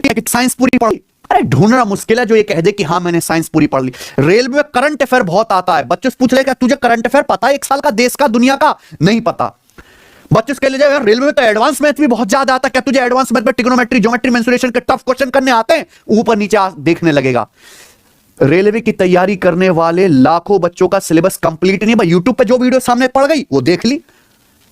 है कि साइंस पूरी पढ़ ली। अरे ढूंढना मुश्किल है जो ये कह दे कि हाँ मैंने साइंस पूरी पढ़ ली। रेलवे में करंट अफेयर बहुत आता है, बच्चों से पूछ ले क्या तुझे करंट अफेयर पता है 1 साल का, देश का, दुनिया का? नहीं पता। बच्चों से कह लीजिए यार रेलवे में तो एडवांस मैथ भी बहुत ज्यादा आता है, क्या तुझे एडवांस मैथ में ट्रिग्नोमेट्री, ज्योमेट्री, मेंसुरेशन के टफ क्वेश्चन करने आते हैं? ऊपर नीचे देखने लगेगा। रेलवे की तैयारी करने वाले लाखों बच्चों का सिलेबस कंप्लीट नहीं। भाई यूट्यूब पे जो वीडियो सामने पड़ गई वो देख ली,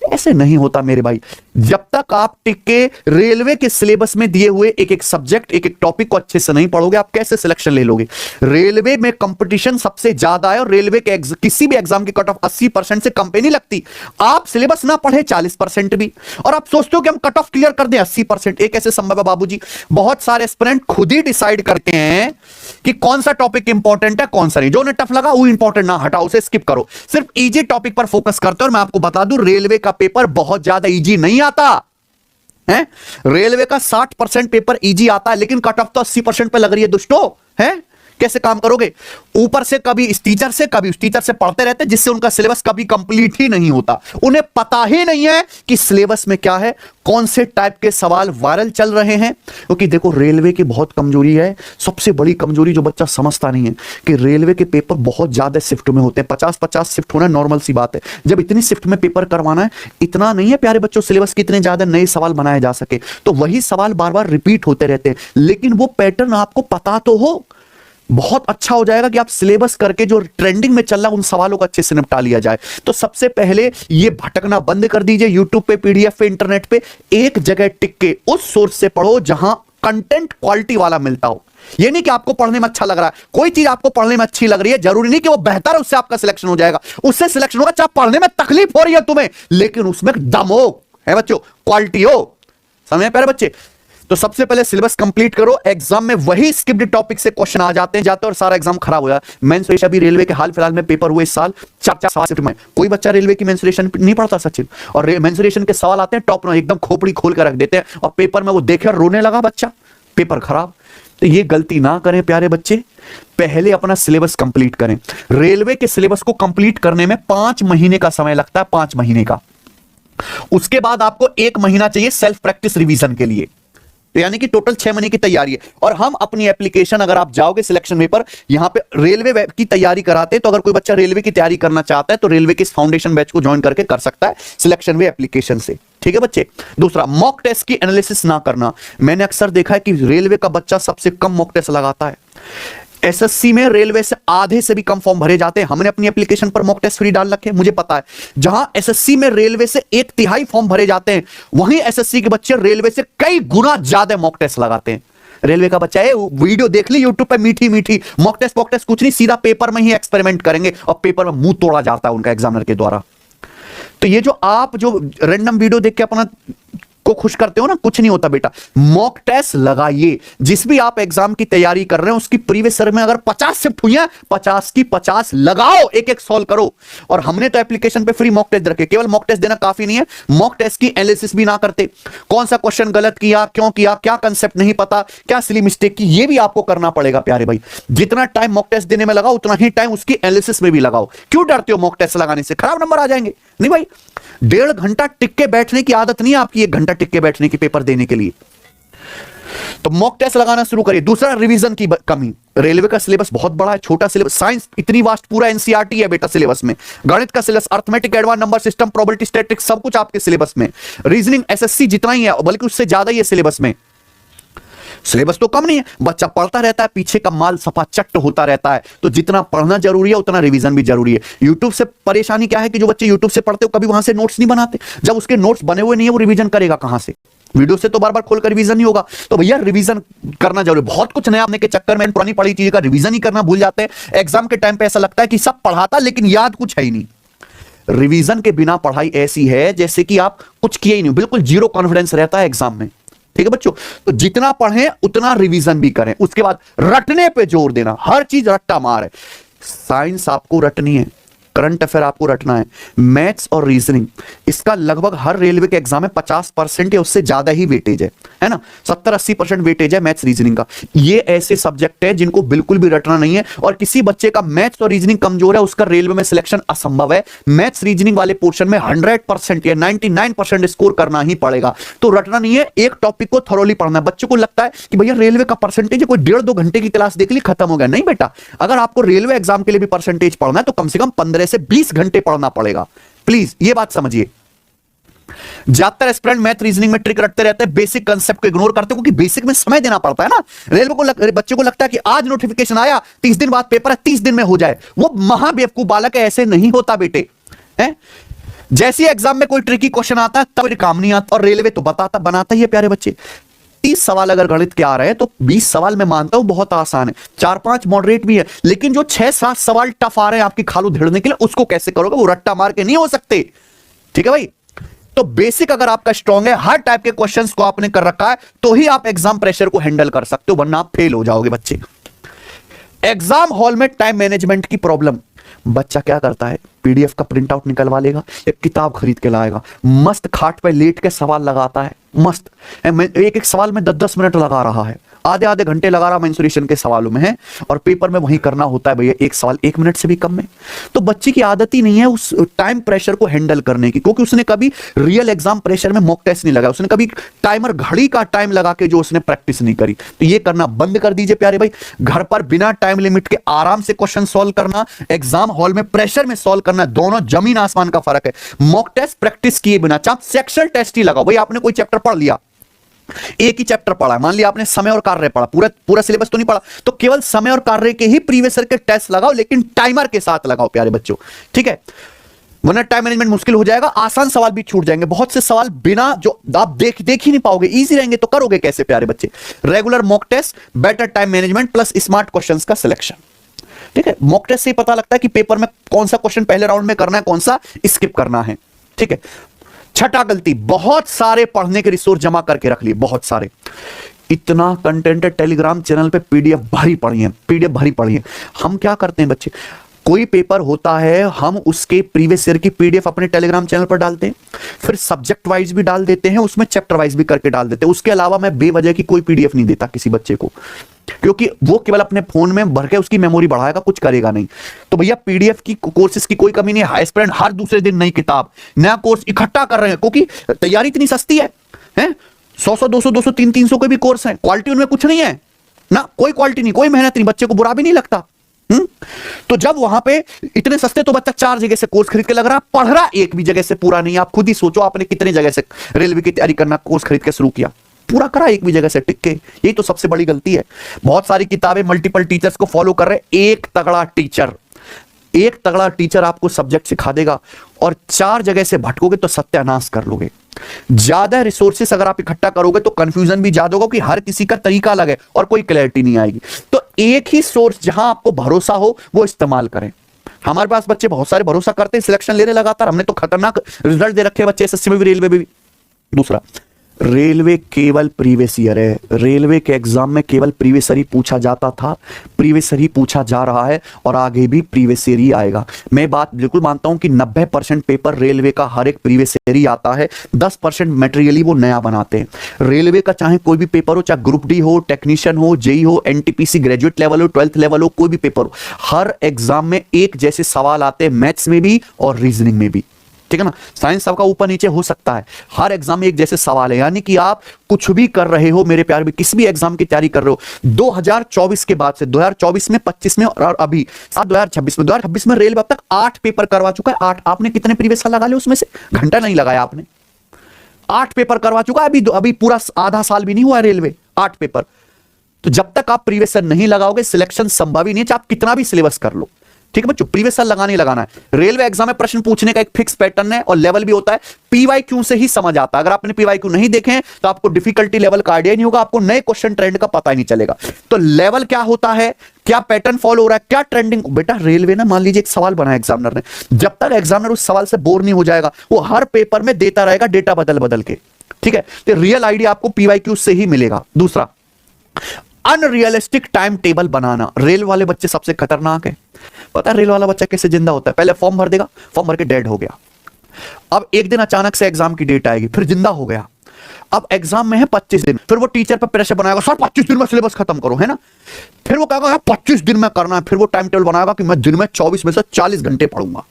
ऐसे नहीं होता मेरे भाई। जब तक आप टिके रेलवे के सिलेबस में दिए हुए एक एक सब्जेक्ट, एक एक टॉपिक को अच्छे से नहीं पढ़ोगे, आप कैसे सिलेक्शन ले लोगे? रेलवे में कंपटीशन सबसे ज्यादा है और रेलवे के किसी भी एग्जाम की कट ऑफ 80% से कम पे नहीं लगती। आप सिलेबस ना पढ़े 40% भी, और आप सोचते हो कि हम कट ऑफ क्लियर कर दें 80%। एक ऐसे संभव है बाबूजी, बहुत सारे एस्पिरेंट खुद ही डिसाइड करते हैं कि कौन सा टॉपिक इंपॉर्टेंट है, कौन सा नहीं। जो उन्हें टफ लगा वो इंपॉर्टेंट ना हटाओ, उसे स्किप करो, सिर्फ इजी टॉपिक पर फोकस करते हो। और मैं आपको बता दूं रेलवे का पेपर बहुत ज्यादा इजी नहीं आता है। रेलवे का 60% पेपर इजी आता है, लेकिन कट ऑफ तो 80% पे लग रही है दोस्तों, है? कैसे काम करोगे? ऊपर से कभी इस टीचर से कभी उस टीचर से पढ़ते रहते, जिससे उनका सिलेबस कभी कंप्लीट ही नहीं होता। उन्हें पता ही नहीं है कि सिलेबस में क्या है, कौन से टाइप के सवाल वायरल चल रहे हैं। क्योंकि देखो रेलवे की बहुत कमजोरी है, सबसे बड़ी कमजोरी जो बच्चा समझता नहीं है कि रेलवे के पेपर बहुत ज्यादा शिफ्ट में होते हैं। 50-50 शिफ्ट होना नॉर्मल सी बात है। जब इतनी शिफ्ट में पेपर करवाना है, इतना नहीं है प्यारे बच्चों सिलेबस के इतने ज्यादा नए सवाल बनाए जा सके, तो वही सवाल बार बार रिपीट होते रहते हैं। लेकिन वो पैटर्न आपको पता तो हो, बहुत अच्छा हो जाएगा कि आप सिलेबस करके जो ट्रेंडिंग में चल रहा है उन सवालों को अच्छे से निपटा लिया जाए। तो सबसे पहले ये भटकना बंद कर दीजिए, यूट्यूब पे, पीडीएफ पे, इंटरनेट पे एक जगह टिक के उस सोर्स से पढ़ो जहां कंटेंट क्वालिटी वाला मिलता हो। ये नहीं कि आपको पढ़ने में अच्छा लग रहा है, कोई चीज आपको पढ़ने में अच्छी लग रही है, जरूरी नहीं कि वो बेहतर है उससे आपका सिलेक्शन हो जाएगा। उससे सिलेक्शन होगा चाहे पढ़ने में तकलीफ हो रही है तुम्हें, लेकिन उसमें दम हो, है बच्चों, क्वालिटी हो। समझ प्यारे बच्चे? तो सबसे पहले सिलेबस कंप्लीट करो। एग्जाम में वही स्किप्ड टॉपिक से क्वेश्चन आ जाते हैं और सारा एग्जाम खराब हो जाता है। मेंसुरेशन भी रेलवे के हाल फिलहाल में पेपर हुए इस साल 4 सवाल शिफ्ट में, कोई बच्चा रेलवे की मेंसुरेशन नहीं पढ़ता सचिन, और मेंसुरेशन के सवाल आते हैं टॉप में, एकदम खोपड़ी खोल कर रख देते हैं, और पेपर में वो देखे और रोने लगा बच्चा, पेपर खराब। तो ये गलती ना करें प्यारे बच्चे, पहले अपना सिलेबस कंप्लीट करें। रेलवे के सिलेबस को कंप्लीट करने में 5 महीने का समय लगता है, 5 महीने का। उसके बाद आपको 1 महीना चाहिए सेल्फ प्रैक्टिस रिवीजन के लिए, तो यानी कि टोटल 6 महीने की तैयारी है। और हम अपनी एप्लीकेशन, अगर आप जाओगे सिलेक्शन में पर, यहां पे रेलवे की तैयारी कराते हैं। तो अगर कोई बच्चा रेलवे की तैयारी करना चाहता है तो रेलवे के इस फाउंडेशन बैच को ज्वाइन करके कर सकता है सिलेक्शन वे एप्लीकेशन से। ठीक है बच्चे? दूसरा, मॉक टेस्ट की एनालिसिस ना करना। मैंने अक्सर देखा है कि रेलवे का बच्चा सबसे कम मॉक टेस्ट लगाता है। एसएससी में रेलवे से आधे से भी कम फॉर्म भरे जाते हैं। हमने अपनी एप्लीकेशन पर मॉक टेस्ट फ्री डाल रखे, मुझे पता है। जहां एसएससी में रेलवे से 1/3 फॉर्म भरे जाते हैं, वहीं एसएससी के बच्चे रेलवे से कई गुना ज्यादा मॉक टेस्ट लगाते हैं। रेलवे का बच्चा है, वीडियो देख ली यूट्यूब पे, मीठी मीठी मॉक टेस्ट कुछ नहीं, सीधा पेपर में ही एक्सपेरिमेंट करेंगे और पेपर में मुंह तोड़ा जाता है उनका एग्जामिनर के द्वारा। तो ये जो आप जो रैंडम वीडियो देख के अपना को खुश करते हो ना, कुछ नहीं होता बेटा। मॉक टेस्ट लगाइए। जिस भी आप एग्जाम की तैयारी कर रहे हो उसकी प्रीवियस ईयर में अगर 50 शिफ्ट हुई है, 50 की 50 लगाओ, एक एक सॉल्व करो। और हमने तो एप्लीकेशन पे फ्री मॉक टेस्ट रखे, केवल मॉक टेस्ट देना काफी नहीं है, मॉक टेस्ट की एनालिसिस भी ना करते, कौन सा क्वेश्चन गलत किया, क्यों किया, क्या कंसेप्ट नहीं पता, क्या सिली मिस्टेक की, ये भी आपको करना पड़ेगा प्यारे भाई। जितना टाइम मॉक टेस्ट देने में लगाओ उतना ही टाइम उसकी एनालिसिस में भी लगाओ। क्यों डरते हो मॉक टेस्ट लगाने से? खराब नंबर आ जाएंगे। नहीं भाई, 1.5 घंटा टिक के बैठने की आदत नहीं है आपकी, 1 घंटा टिक के बैठने की पेपर देने के लिए। तो मॉक टेस्ट लगाना शुरू करिए। दूसरा, रिवीजन की कमी। रेलवे का सिलेबस बहुत बड़ा है, छोटा सिलेबस, साइंस इतनी वास्ट, पूरा एनसीईआरटी है बेटा सिलेबस में। गणित का syllabus, arithmetic, advance number system, probability, statistics, सब कुछ आपके सिलेबस में। रीजनिंग एसएससी जितना ही है, बल्कि उससे ज्यादा ही है सिलेबस में। सिलेबस तो कम नहीं है, बच्चा पढ़ता रहता है, पीछे का माल सफा चट्ट होता रहता है। तो जितना पढ़ना जरूरी है उतना रिवीजन भी जरूरी है। यूट्यूब से परेशानी क्या है कि जो बच्चे यूट्यूब से पढ़ते हो कभी वहां से नोट्स नहीं बनाते। जब उसके नोट्स बने हुए नहीं है वो रिवीजन करेगा कहां से? वीडियो से तो बार बार खोलकर रिवीजन नहीं होगा। तो भैया रिवीजन करना जरूरी। बहुत कुछ नया आपने के चक्कर में पुरानी पढ़ी चीज का रिवीजन ही करना भूल जाते हैं। एग्जाम के टाइम पे ऐसा लगता है कि सब पढ़ाता लेकिन याद कुछ है ही नहीं। रिवीजन के बिना पढ़ाई ऐसी है जैसे कि आप कुछ किए ही नहीं, बिल्कुल जीरो कॉन्फिडेंस रहता है एग्जाम में। ठीक है बच्चों? तो जितना पढ़ें उतना रिवीजन भी करें। उसके बाद रटने पे जोर देना, हर चीज रट्टा मार है। साइंस आपको रटनी है, करंट अफेयर आपको रटना है, मैथ्स और रीजनिंग, इसका लगभग हर रेलवे के एग्जाम में 50% या उससे ज्यादा ही वेटेज है ना, 70-80% वेटेज है मैथ्स रीजनिंग का। ये ऐसे सब्जेक्ट है जिनको बिल्कुल भी रटना नहीं है, और किसी बच्चे का मैथ्स और रीजनिंग कमजोर है उसका रेलवे में सिलेक्शन असंभव है। मैथ्स रीजनिंग वाले पोर्शन में 100% या 99% स्कोर करना ही पड़ेगा। तो रटना नहीं है, एक टॉपिक को थॉरोली पढ़ना है। बच्चों को लगता है कि भैया रेलवे का परसेंटेज है, कोई 1.5-2 घंटे की क्लास देख ली खत्म हो गया। नहीं बेटा, अगर आपको रेलवे एग्जाम के लिए भी परसेंटेज पढ़ना है तो कम से कम 15 से 20 घंटे पढ़ना पड़ेगा। प्लीज ये बात समझिए। ज्यादातर एस्पिरेंट मैथ रीजनिंग में ट्रिक रटते रहते हैं, बेसिक कंसेप्ट को इग्नोर करते हैं, क्योंकि बेसिक में समय देना पड़ता है ना। रेलवे को बच्चे को लगता है कि आज नोटिफिकेशन आया, 30 दिन बाद पेपर है, 30 दिन में हो जाए। वो महाबेवकूफ बालक है, ऐसे नहीं होता बेटे। है जैसे एग्जाम में कोई ट्रिकी क्वेश्चन आता है तब काम नहीं आता, और रेलवे तो बनाता ही है प्यारे बच्चे। 30 सवाल अगर गणित के आ रहे हैं तो 20 सवाल मैं मानता हूं बहुत आसान है, 4-5 मॉडरेट भी है, लेकिन जो 6-7 सवाल टफ आ रहे हैं आपकी खालू धिड़ने के लिए, उसको कैसे करोगे? वो रट्टा मार के नहीं हो सकते। ठीक है भाई, तो बेसिक अगर आपका स्ट्रांग है, हर टाइप के क्वेश्चंस को आपने कर रखा है, तो ही आप एग्जाम प्रेशर को हैंडल कर सकते हो, वरना आप फेल हो जाओगे बच्चे। एग्जाम हॉल में टाइम मैनेजमेंट की प्रॉब्लम, बच्चा क्या करता है, पीडीएफ का प्रिंट आउट निकलवा लेगा, एक किताब खरीद के लाएगा, मस्त खाट पे लेट के सवाल लगाता है, मस्त एक सवाल में 10-10 मिनट लगा रहा है, आधे घंटे लगा रहा मेंसुरेशन के सवालों में है, और पेपर में वही करना होता है भैया, एक सवाल 1 मिनट से भी कम में। तो बच्चे की आदत ही नहीं है उस टाइम प्रेशर को हैंडल करने की, क्योंकि उसने कभी रियल एग्जाम प्रेशर में मॉक टेस्ट नहीं लगाया, उसने कभी टाइमर घड़ी का टाइम लगा के जो उसने प्रैक्टिस नहीं करी। तो ये करना बंद कर दीजिए प्यारे भाई। घर पर बिना टाइम लिमिट के आराम से क्वेश्चन सॉल्व करना, एग्जाम हॉल में प्रेशर में सॉल्व करना, दोनों जमीन आसमान का फर्क है। मॉक टेस्ट प्रैक्टिस किए बिना, चाहे सेक्शनल टेस्ट ही लगाओ भाई, आपने कोई चैप्टर पढ़ लिया, एक ही चैप्टर पढ़ा, मान लिया आपने समय और कार्य पढ़ा, पूरा सिलेबस तो नहीं पढ़ा, तो केवल समय और कार्य के ही प्रीवियस ईयर के टेस्ट लगाओ, लेकिन टाइमर के साथ लगाओ प्यारे बच्चों। ठीक है, वरना टाइम मैनेजमेंट मुश्किल हो जाएगा, आसान सवाल भी छूट जाएंगे। बहुत से सवाल बिना जो आप देख ही नहीं पाओगे, इजी रहेंगे तो करोगे कैसे प्यारे बच्चे? Regular mock test, better time management plus smart questions का सिलेक्शन। ठीक है, मॉक टेस्ट से पता लगता है कि पेपर में कौन सा क्वेश्चन पहले राउंड में करना है, कौन सा स्किप करना है। ठीक है, छठा गलती, बहुत सारे पढ़ने के रिसोर्स जमा करके रख लिए, बहुत सारे, इतना कंटेंट है टेलीग्राम चैनल पे, पीडीएफ भरी पड़ी है। हम क्या करते हैं बच्चे, कोई पेपर होता है, हम उसके प्रीवियस ईयर की पीडीएफ अपने टेलीग्राम चैनल पर डालते हैं, फिर सब्जेक्ट वाइज भी डाल देते हैं, उसमें चैप्टर वाइज भी करके डाल देते हैं। उसके अलावा मैं बेवजह की कोई पीडीएफ नहीं देता किसी बच्चे को, क्योंकि वो केवल अपने फोन में भर के उसकी मेमोरी बढ़ाएगा, कुछ करेगा नहीं। तो भैया पीडीएफ की कोर्सेज की कोई कमी नहीं है, एस्पिरेंट हर दूसरे दिन नई किताब, नया कोर्स इकट्ठा कर रहे हैं, क्योंकि तैयारी इतनी सस्ती है, 100-100, 200-200, 300 के भी कोर्स हैं, क्वालिटी उनमें कुछ नहीं है ना, कोई क्वालिटी नहीं, कोई मेहनत नहीं, बच्चे को बुरा भी नहीं लगता। तो जब वहां पे इतने सस्ते, तो बच्चा 4 जगह से कोर्स खरीद के लग रहा, पढ़ रहा एक भी जगह से पूरा नहीं। आप खुद ही सोचो, आपने कितने जगह से रेलवे की तैयारी करना कोर्स खरीद के शुरू किया, पूरा करा एक भी जगह से टिक के? यही तो सबसे बड़ी गलती है। बहुत सारी किताबें मल्टीपल टीचर्स को फॉलो कर रहे हैं, एक तगड़ा टीचर आपको सब्जेक्ट सिखा देगा, और 4 जगह से भटकोगे तो सत्यानाश कर लोगे। ज्यादा रिसोर्सेस अगर आप इकट्ठा करोगे तो कंफ्यूजन भी ज्यादा होगा, कि हर किसी का तरीका अलग है और कोई क्लैरिटी नहीं आएगी। तो एक ही सोर्स जहां आपको भरोसा हो वो इस्तेमाल करें। हमारे पास बच्चे बहुत सारे भरोसा करते हैं, सिलेक्शन लेने लगातार, हमने तो खतरनाक रिजल्ट दे रखे हैं बच्चे, एसएससी में भी, रेलवे में भी। दूसरा, रेलवे केवल प्रीवियस ईयर है, रेलवे के एग्जाम में केवल प्रीवियस ईयर ही पूछा जाता था, प्रीवियस ईयर ही पूछा जा रहा है, और आगे भी प्रीवियस ईयर ही आएगा। मैं बात बिल्कुल मानता हूं कि 90% पेपर रेलवे का हर एक प्रीवियस ईयर ही आता है, 10% मटेरियली वो नया बनाते हैं। रेलवे का चाहे कोई भी पेपर हो, चाहे ग्रुप डी हो, टेक्नीशियन हो, जेई हो, एनटीपीसी ग्रेजुएट लेवल हो, 12th लेवल हो, कोई भी पेपर हो, हर एग्जाम में एक जैसे सवाल आते हैं, मैथ्स में भी और रीजनिंग में भी। ठीक है ना, साइंस सबका ऊपर नीचे हो सकता है, हर एग्जाम में एक जैसे सवाल है। यानी कि आप कुछ भी कर रहे हो मेरे प्यारे, भी किसी भी एग्जाम की तैयारी कर रहे हो, 2024 के बाद से 2024 में, 25 में और अभी 2026 में रेलवे अब तक 8 पेपर करवा चुका है। 8, आपने कितने प्रीवियस साल लगा लिए उसमें से? घंटा नहीं लगाया आपने, 8 पेपर करवा चुका है। अभी पूरा आधा साल भी नहीं हुआ है रेलवे, 8 पेपर। तो जब तक आप प्रीवियस नहीं लगाओगे सिलेक्शन संभव ही नहीं है, चाहे आप कितना भी सिलेबस कर लो। ठीक है बच्चों, प्रीवियस साल लगाना ही लगाना है। रेलवे एग्जाम में प्रश्न पूछने का एक फिक्स पैटर्न है और लेवल भी होता है, पीवाईक्यू से ही समझ आता है। अगर आपने पीवाईक्यू नहीं देखे हैं तो आपको डिफिकल्टी लेवल का आइडिया नहीं होगा, आपको नए क्वेश्चन ट्रेंड का पता ही नहीं चलेगा। तो लेवल क्या होता है, क्या पैटर्न फॉलो हो रहा है, क्या ट्रेंडिंग। बेटा रेलवे ना, मान लीजिए एक सवाल बनाया एग्जामिनर ने, जब तक एग्जामिनर उस सवाल से बोर नहीं हो जाएगा, वो हर पेपर में देता रहेगा डेटा बदल बदल के। ठीक है, तो रियल आइडिया आपको पीवाईक्यू से ही मिलेगा। दूसरा, अनरियलिस्टिक टाइम टेबल बनाना, रेल वाले बच्चे सबसे खतरनाक है। पता है रेल वाला बच्चा कैसे जिंदा होता है? पहले फॉर्म भर देगा, फॉर्म भर के डेड हो गया। अब एक दिन अचानक से एग्जाम की डेट आएगी, फिर जिंदा हो गया। अब एग्जाम में है 25 दिन, फिर वो टीचर पर प्रेशर बनाएगा, सर 25 दिन में सिलेबस खत्म करो, है ना। फिर वो कहेगा 25 दिन में करना है, फिर वो टाइम टेबल बनाएगा कि मैं दिन में 24 में से 40 घंटे पढ़ूंगा।